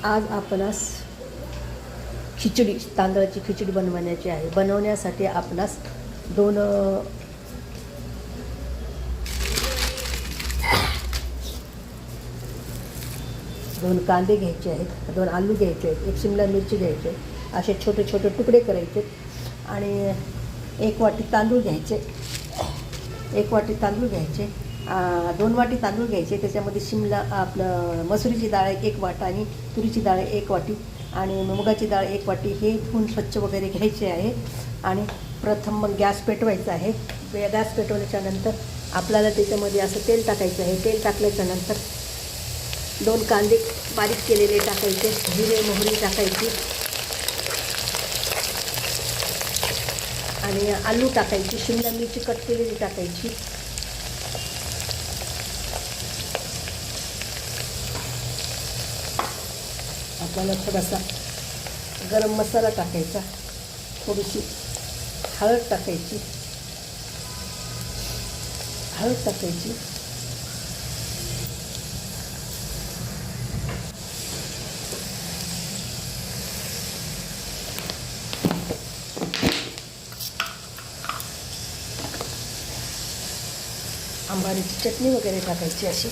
आज आपणास खिचडी, तांदळाची खिचडी बनवण्याची आहे. बनवण्यासाठी आपणास दोन कांदे घ्यायचे आहेत, 2 आलू घ्यायचे आहेत, 1 शिमला मिरची घ्यायची आहे. असे छोटे छोटे तुकडे करायचे आणि 1 वाटी तांदूळ घ्यायचे. 1 वाटी तांदूळ घ्यायचे, 2 वाटी तांदूळ घ्यायचे. त्याच्यामध्ये आपलं मसुरीची डाळ 1 वाटा आणि तुरीची डाळ 1 वाटी आणि मुगाची डाळ 1 वाटी. हे धुवून स्वच्छ वगैरे घ्यायचे आहे. आणि प्रथम मग गॅस पेटवायचा आहे. गॅस पेटवल्याच्या नंतर आपल्याला त्याच्यामध्ये असं तेल टाकायचं आहे. तेल टाकल्याच्यानंतर 2 कांदे बारीक केलेले टाकायचे, जिरे मोहरी टाकायची आणि आलू टाकायची, शिमला मिरची कट केलेली टाकायची. आपल्याला थोडासा गरम मसाला टाकायचा, थोडीशी हळद टाकायची, आंबाडीची चटणी वगैरे टाकायची अशी.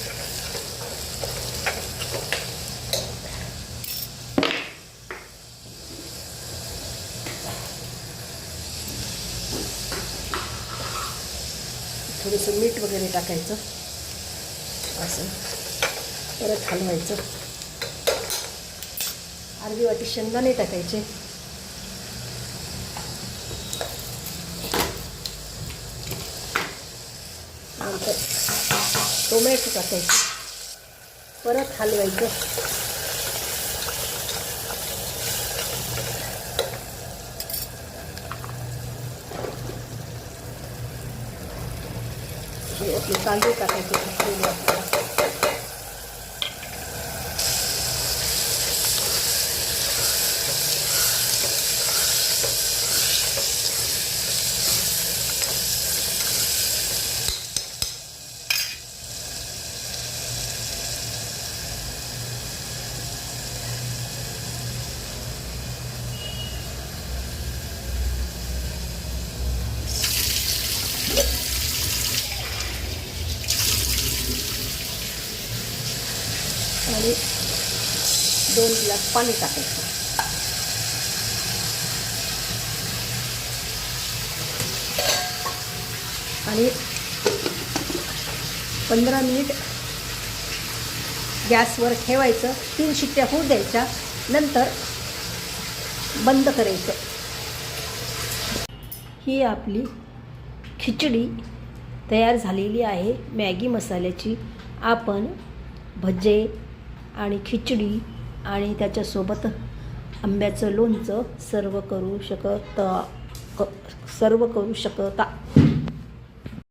थोडंसं मीठ वगैरे टाकायचं, असं परत हलवायचं. अर्धी वाटी शेंगदाणे टाकायचे, नंतर टोमॅटो टाकायचे, परत हलवायचं. हे आपले तांदूळ टाकायचे. आणि 2 ग्लास पाणी टाकायचं. आणि 15 मिनिट गॅसवर ठेवायचं. 3 शिट्ट्या होऊ द्यायच्या, नंतर बंद करायचं. ही आपली खिचडी तयार झालेली आहे मॅगी मसाल्याची. आपण भजे आणि खिचडी आणि त्याच्यासोबत आंब्याचं लोणचं सर्व करू शकता.